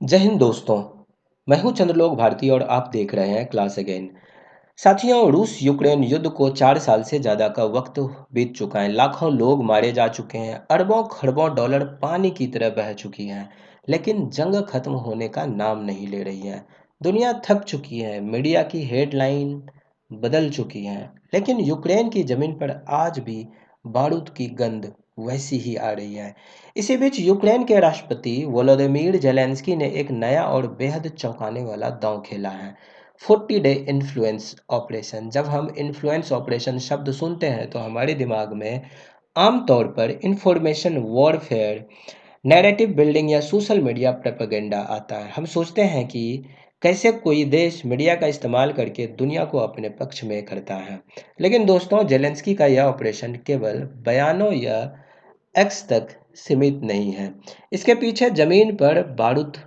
जय हिंद दोस्तों। मैं हूं चंद्रलोक भारती और आप देख रहे हैं क्लास अगेन। साथियों, रूस यूक्रेन युद्ध को 4 साल से ज़्यादा का वक्त बीत चुका है। लाखों लोग मारे जा चुके हैं, अरबों खरबों डॉलर पानी की तरह बह चुकी हैं, लेकिन जंग खत्म होने का नाम नहीं ले रही है। दुनिया थक चुकी है, मीडिया की हेडलाइन बदल चुकी हैं, लेकिन यूक्रेन की ज़मीन पर आज भी बारूद की गंध वैसी ही आ रही है। इसी बीच यूक्रेन के राष्ट्रपति वोलोदिमीर जेलेंस्की ने एक नया और बेहद चौंकाने वाला दांव खेला है। 40 डे इन्फ्लुएंस ऑपरेशन। जब हम इन्फ्लुएंस ऑपरेशन शब्द सुनते हैं तो हमारे दिमाग में आमतौर पर इंफॉर्मेशन वॉरफेयर, नैरेटिव बिल्डिंग या सोशल मीडिया प्रोपेगेंडा आता है। हम सोचते हैं कि कैसे कोई देश मीडिया का इस्तेमाल करके दुनिया को अपने पक्ष में करता है। लेकिन दोस्तों, जेलेंस्की का यह ऑपरेशन केवल बयानों या एक्स तक सीमित नहीं है। इसके पीछे जमीन पर बारूद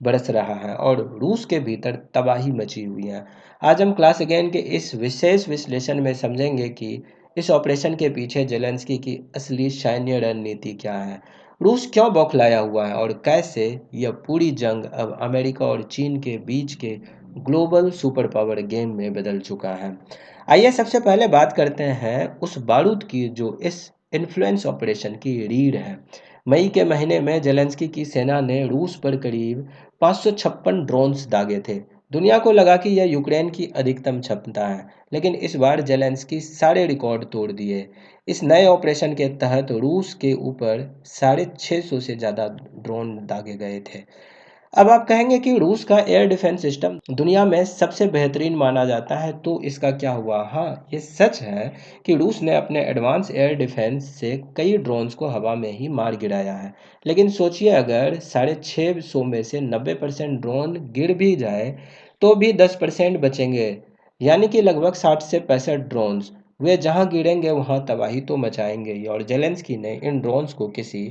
बरस रहा है और रूस के भीतर तबाही मची हुई है। आज हम क्लास अगेन के इस विशेष विश्लेषण में समझेंगे कि इस ऑपरेशन के पीछे जेलेंस्की की असली सैन्य रणनीति क्या है, रूस क्यों बौखलाया हुआ है और कैसे यह पूरी जंग अब अमेरिका और चीन के बीच के ग्लोबल सुपर पावर गेम में बदल चुका है। आइए सबसे पहले बात करते हैं उस बारूद की जो इस इन्फ्लुएंस ऑपरेशन की रीढ़ है। मई के महीने में जेलेंस्की की सेना ने रूस पर करीब 556 ड्रोन्स दागे थे। दुनिया को लगा कि यह यूक्रेन की अधिकतम क्षमता है, लेकिन इस बार जेलेंस्की सारे रिकॉर्ड तोड़ दिए। इस नए ऑपरेशन के तहत रूस के ऊपर 650 से ज़्यादा ड्रोन दागे गए थे। अब आप कहेंगे कि रूस का एयर डिफेंस सिस्टम दुनिया में सबसे बेहतरीन माना जाता है, तो इसका क्या हुआ? हाँ, ये सच है कि रूस ने अपने एडवांस एयर डिफेंस से कई ड्रोन्स को हवा में ही मार गिराया है। लेकिन सोचिए, अगर 650 में से 90% ड्रोन गिर भी जाए तो भी 10% बचेंगे, यानी कि लगभग 60 से 65 ड्रोन्स। वे जहां गिरेंगे वहां तबाही तो मचाएंगे ही। और जेलेंस्की ने इन ड्रोन्स को किसी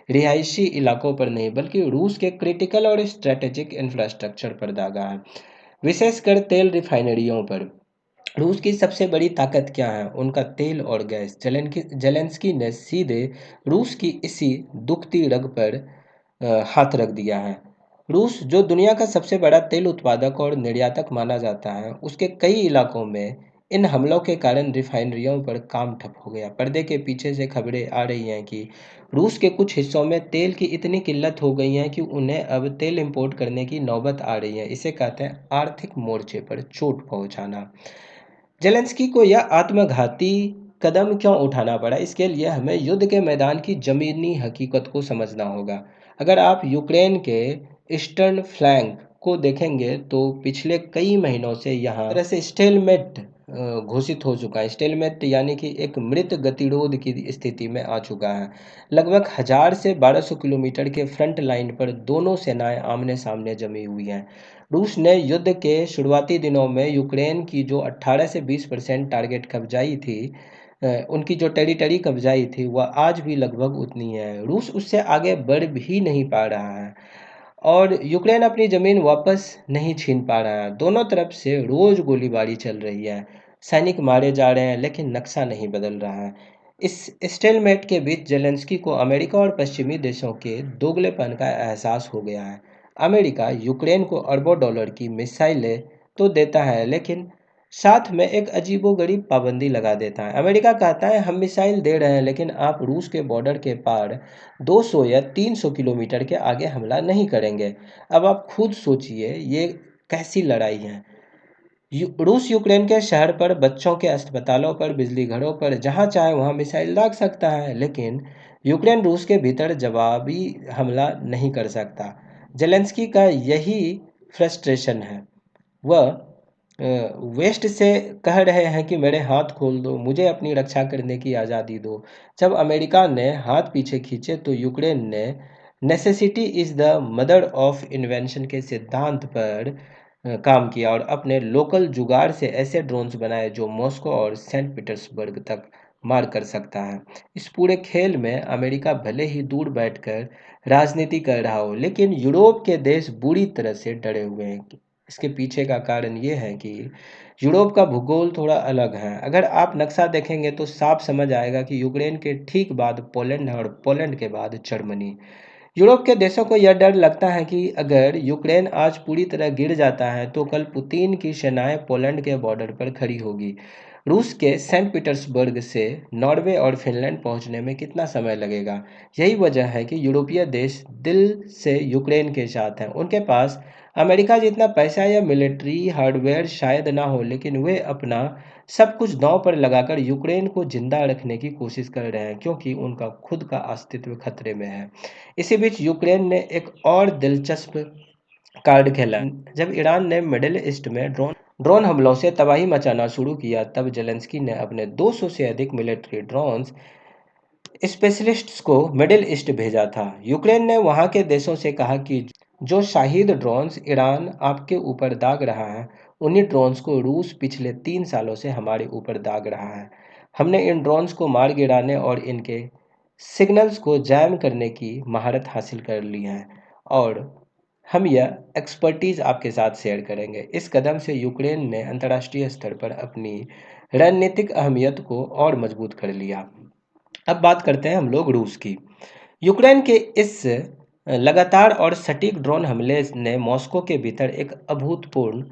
रिहायशी इलाकों पर नहीं बल्कि रूस के क्रिटिकल और स्ट्रेटेजिक इंफ्रास्ट्रक्चर पर दागा है, विशेषकर तेल रिफाइनरियों पर। रूस की सबसे बड़ी ताकत क्या है? उनका तेल और गैस। जेलेंस्की ने सीधे रूस की इसी दुखती रग पर हाथ रख दिया है। रूस, जो दुनिया का सबसे बड़ा तेल उत्पादक और निर्यातक माना जाता है, उसके कई इलाकों में इन हमलों के कारण रिफाइनरियों पर काम ठप हो गया। पर्दे के पीछे से खबरें आ रही हैं कि रूस के कुछ हिस्सों में तेल की इतनी किल्लत हो गई है कि उन्हें अब तेल इंपोर्ट करने की नौबत आ रही है। इसे कहते हैं आर्थिक मोर्चे पर चोट पहुंचाना। जेलेंस्की को यह आत्मघाती कदम क्यों उठाना पड़ा? इसके लिए हमें युद्ध के मैदान की जमीनी हकीकत को समझना होगा। अगर आप यूक्रेन के ईस्टर्न फ्लैंक को देखेंगे तो पिछले कई महीनों से यहाँ तरह से स्टेलमेट घोषित हो चुका है। स्टेलमेट यानी कि एक मृत गतिरोध की स्थिति में आ चुका है। लगभग 1000 से 1200 किलोमीटर के फ्रंट लाइन पर दोनों सेनाएं आमने सामने जमी हुई हैं। रूस ने युद्ध के शुरुआती दिनों में यूक्रेन की जो 18 से 20% टारगेट कब्जाई थी, उनकी जो टेरिटरी कब्जाई थी, वह आज भी लगभग उतनी है। रूस उससे आगे बढ़ भी नहीं पा रहा है और यूक्रेन अपनी ज़मीन वापस नहीं छीन पा रहा है। दोनों तरफ से रोज़ गोलीबारी चल रही है, सैनिक मारे जा रहे हैं, लेकिन नक्शा नहीं बदल रहा है। इस स्टेलमेट के बीच जेलेंस्की को अमेरिका और पश्चिमी देशों के दोगलेपन का एहसास हो गया है। अमेरिका यूक्रेन को अरबों डॉलर की मिसाइलें तो देता है, लेकिन साथ में एक अजीबोगरीब पाबंदी लगा देता है। अमेरिका कहता है हम मिसाइल दे रहे हैं, लेकिन आप रूस के बॉर्डर के पार 200 या 300 किलोमीटर के आगे हमला नहीं करेंगे। अब आप खुद सोचिए, ये कैसी लड़ाई है? रूस यूक्रेन के शहर पर, बच्चों के अस्पतालों पर, बिजली घरों पर, जहां चाहे वहां मिसाइल दाग सकता है, लेकिन यूक्रेन रूस के भीतर जवाबी हमला नहीं कर सकता। जेलेंस्की का यही फ्रस्ट्रेशन है। वह वेस्ट से कह रहे हैं कि मेरे हाथ खोल दो, मुझे अपनी रक्षा करने की आज़ादी दो। जब अमेरिका ने हाथ पीछे खींचे तो यूक्रेन ने necessity is the mother of invention के सिद्धांत पर काम किया और अपने लोकल जुगाड़ से ऐसे ड्रोन्स बनाए जो मॉस्को और सेंट पीटर्सबर्ग तक मार कर सकता है। इस पूरे खेल में अमेरिका भले ही दूर बैठकर राजनीति कर रहा हो, लेकिन यूरोप के देश बुरी तरह से डरे हुए हैं। इसके पीछे का कारण ये है कि यूरोप का भूगोल थोड़ा अलग है। अगर आप नक्शा देखेंगे तो साफ समझ आएगा कि यूक्रेन के ठीक बाद पोलैंड है और पोलैंड के बाद जर्मनी। यूरोप के देशों को यह डर लगता है कि अगर यूक्रेन आज पूरी तरह गिर जाता है तो कल पुतिन की सेनाएं पोलैंड के बॉर्डर पर खड़ी होगी। रूस के सेंट पीटर्सबर्ग से नॉर्वे और फिनलैंड पहुंचने में कितना समय लगेगा? यही वजह है कि यूरोपीय देश दिल से यूक्रेन के साथ हैं। उनके पास अमेरिका जितना पैसा या मिलिट्री हार्डवेयर शायद ना हो, लेकिन वे अपना सब कुछ दांव पर लगाकर यूक्रेन को जिंदा रखने की कोशिश कर रहे हैं, क्योंकि उनका खुद का अस्तित्व खतरे में है। इसी बीच यूक्रेन ने एक और दिलचस्प कार्ड खेला। जब ईरान ने मिडिल ईस्ट में ड्रोन हमलों से तबाही मचाना शुरू किया, तब जेलेंस्की ने अपने 200 से अधिक मिलिट्री ड्रोन स्पेशलिस्ट्स को मिडिल ईस्ट भेजा था। यूक्रेन ने वहां के देशों से कहा कि जो शाहिद ड्रोन्स ईरान आपके ऊपर दाग रहा है, उन्हीं ड्रोन्स को रूस पिछले 3 सालों से हमारे ऊपर दाग रहा है। हमने इन ड्रोन्स को मार गिराने और इनके सिग्नल्स को जैम करने की महारत हासिल कर ली है, और हम यह एक्सपर्टीज आपके साथ शेयर करेंगे। इस कदम से यूक्रेन ने अंतर्राष्ट्रीय स्तर पर अपनी रणनीतिक अहमियत को और मजबूत कर लिया। अब बात करते हैं हम लोग रूस की। यूक्रेन के इस लगातार और सटीक ड्रोन हमले ने मॉस्को के भीतर एक अभूतपूर्व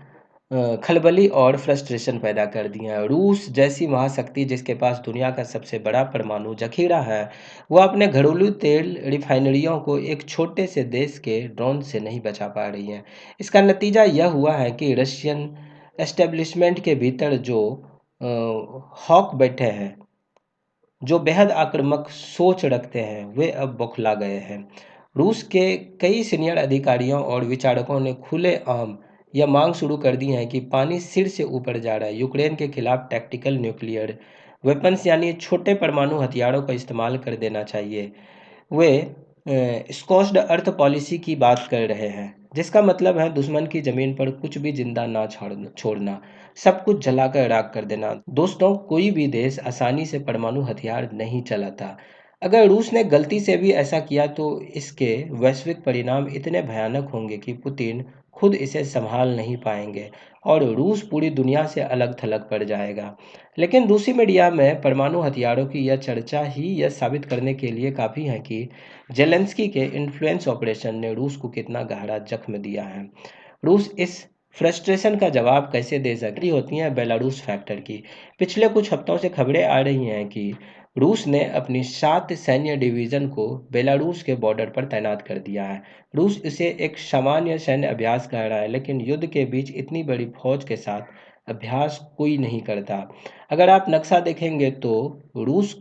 खलबली और फ्रस्ट्रेशन पैदा कर दिया है। रूस जैसी महाशक्ति जिसके पास दुनिया का सबसे बड़ा परमाणु जखीरा है, वह अपने घरेलू तेल रिफाइनरियों को एक छोटे से देश के ड्रोन से नहीं बचा पा रही है। इसका नतीजा यह हुआ है कि रशियन एस्टेब्लिशमेंट के भीतर जो हॉक बैठे हैं, जो बेहद आक्रामक सोच रखते हैं, वे अब बौखला गए हैं। रूस के कई सीनियर अधिकारियों और विचारकों ने खुलेआम यह मांग शुरू कर दी है कि पानी सिर से ऊपर जा रहा है। यूक्रेन के खिलाफ टैक्टिकल न्यूक्लियर वेपन्स यानी छोटे परमाणु हथियारों का इस्तेमाल कर देना चाहिए। वे स्कॉच्ड अर्थ पॉलिसी की बात कर रहे हैं, जिसका मतलब है दुश्मन की जमीन पर कुछ भी जिंदा ना छोड़ना, सब कुछ जलाकर राख कर देना। दोस्तों, कोई भी देश आसानी से परमाणु हथियार नहीं चलाता। अगर रूस ने गलती से भी ऐसा किया तो इसके वैश्विक परिणाम इतने भयानक होंगे कि पुतिन खुद इसे संभाल नहीं पाएंगे और रूस पूरी दुनिया से अलग थलग पड़ जाएगा। लेकिन रूसी मीडिया में परमाणु हथियारों की यह चर्चा ही यह साबित करने के लिए काफ़ी है कि जेलेंस्की के इन्फ्लुएंस ऑपरेशन ने रूस को कितना गहरा जख्म दिया है। रूस इस फ्रस्ट्रेशन का जवाब कैसे दे सकती होती हैं बेलारूस फैक्टर की। पिछले कुछ हफ्तों से खबरें आ रही हैं कि रूस ने अपनी 7 सैन्य डिवीज़न को बेलारूस के बॉर्डर पर तैनात कर दिया है। रूस इसे एक सामान्य सैन्य अभ्यास कह रहा है, लेकिन युद्ध के बीच इतनी बड़ी फौज के साथ अभ्यास कोई नहीं करता। अगर आप नक्शा देखेंगे तो रूस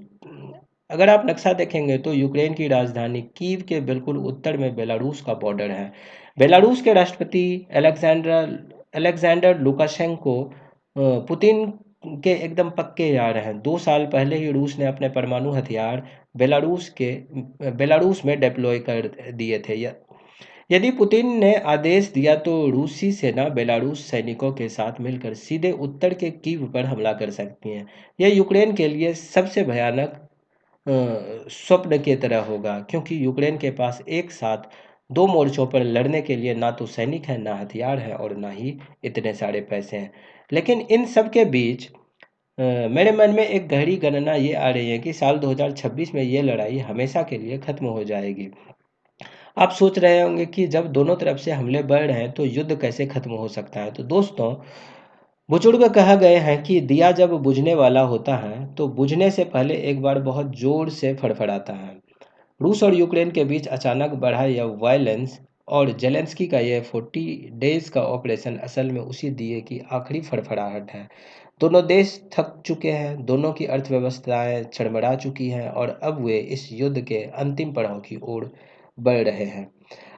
अगर आप नक्शा देखेंगे तो यूक्रेन की राजधानी कीव के बिल्कुल उत्तर में बेलारूस का बॉर्डर है। बेलारूस के राष्ट्रपति अलेक्जेंडर अलेक्जेंडर लुकाशेंको पुतिन के एकदम पक्के यार हैं। 2 साल पहले ही रूस ने अपने परमाणु हथियार बेलारूस में डिप्लॉय कर दिए थे। यदि पुतिन ने आदेश दिया तो रूसी सेना बेलारूस सैनिकों के साथ मिलकर सीधे उत्तर के कीव पर हमला कर सकती है। यह यूक्रेन के लिए सबसे भयानक स्वप्न की तरह होगा, क्योंकि यूक्रेन के पास एक साथ 2 मोर्चों पर लड़ने के लिए ना तो सैनिक है, ना हथियार है और ना ही इतने सारे पैसे हैं। लेकिन इन सब के बीच मेरे मन में एक गहरी गणना ये आ रही है कि साल 2026 में ये लड़ाई हमेशा के लिए खत्म हो जाएगी। आप सोच रहे होंगे कि जब दोनों तरफ से हमले बढ़ रहे हैं तो युद्ध कैसे खत्म हो सकता है। तो दोस्तों, बुजुर्ग कहा गए हैं कि दिया जब बुझने वाला होता है तो बुझने से पहले एक बार बहुत जोर से फड़फड़ाता है। रूस और यूक्रेन के बीच अचानक बढ़ा यह वायलेंस और जेलेंस्की का यह 40 डेज का ऑपरेशन असल में उसी दिए की आखिरी फड़फड़ाहट है। दोनों देश थक चुके हैं, दोनों की अर्थव्यवस्थाएं चरमरा चुकी हैं और अब वे इस युद्ध के अंतिम पड़ाव की ओर बढ़ रहे हैं।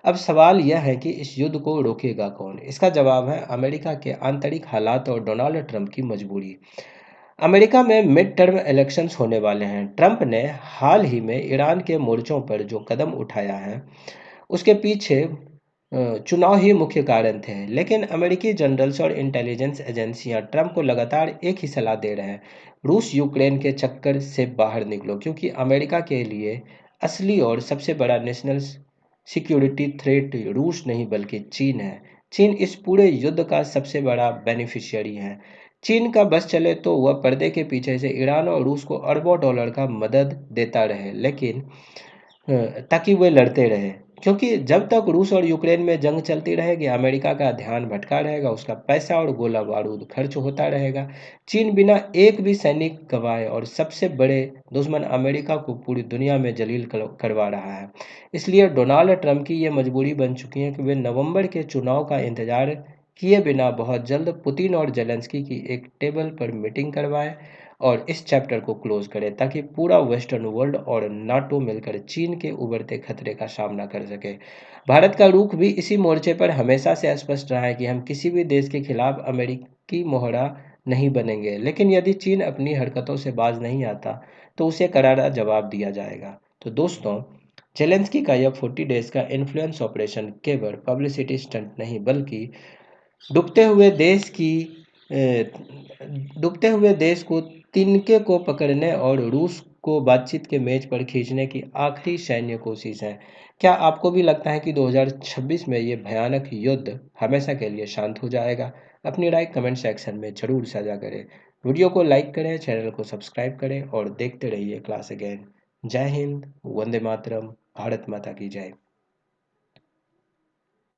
अब सवाल यह है कि इस युद्ध को रोकेगा कौन? इसका जवाब है अमेरिका के आंतरिक हालात और डोनाल्ड ट्रंप की मजबूरी। अमेरिका में मिड टर्म इलेक्शंस होने वाले हैं। ट्रंप ने हाल ही में ईरान के मोर्चों पर जो कदम उठाया है, उसके पीछे चुनाव ही मुख्य कारण थे। लेकिन अमेरिकी जनरल्स और इंटेलिजेंस एजेंसियां ट्रंप को लगातार एक ही सलाह दे रहे हैं, रूस यूक्रेन के चक्कर से बाहर निकलो, क्योंकि अमेरिका के लिए असली और सबसे बड़ा नेशनल सिक्योरिटी थ्रेट रूस नहीं बल्कि चीन है। चीन इस पूरे युद्ध का सबसे बड़ा बेनिफिशियरी है। चीन का बस चले तो वह पर्दे के पीछे से ईरान और रूस को अरबों डॉलर का मदद देता रहे, लेकिन ताकि वे लड़ते रहे। क्योंकि जब तक रूस और यूक्रेन में जंग चलती रहेगी, अमेरिका का ध्यान भटका रहेगा, उसका पैसा और गोला बारूद खर्च होता रहेगा। चीन बिना एक भी सैनिक गंवाए और सबसे बड़े दुश्मन अमेरिका को पूरी दुनिया में जलील करवा रहा है। इसलिए डोनाल्ड ट्रंप की ये मजबूरी बन चुकी है कि वे नवंबर के चुनाव का इंतजार किए बिना बहुत जल्द पुतिन और जेलेंस्की की एक टेबल पर मीटिंग करवाएं और इस चैप्टर को क्लोज करें, ताकि पूरा वेस्टर्न वर्ल्ड और नाटो मिलकर चीन के उभरते खतरे का सामना कर सके। भारत का रुख भी इसी मोर्चे पर हमेशा से स्पष्ट रहा है कि हम किसी भी देश के खिलाफ अमेरिकी मोहरा नहीं बनेंगे, लेकिन यदि चीन अपनी हरकतों से बाज नहीं आता तो उसे करारा जवाब दिया जाएगा। तो दोस्तों, जेलेंस्की का यह 40 डेज का इन्फ्लुएंस ऑपरेशन केवल पब्लिसिटी स्टंट नहीं, बल्कि डूबते हुए देश की डूबते हुए देश को तिनके को पकड़ने और रूस को बातचीत के मेज पर खींचने की आखिरी सैन्य कोशिश है। क्या आपको भी लगता है कि 2026 में ये भयानक युद्ध हमेशा के लिए शांत हो जाएगा? अपनी राय कमेंट सेक्शन में जरूर साझा करें। वीडियो को लाइक करें, चैनल को सब्सक्राइब करें और देखते रहिए क्लास अगेन। जय हिंद, वंदे मातरम, भारत माता की जय।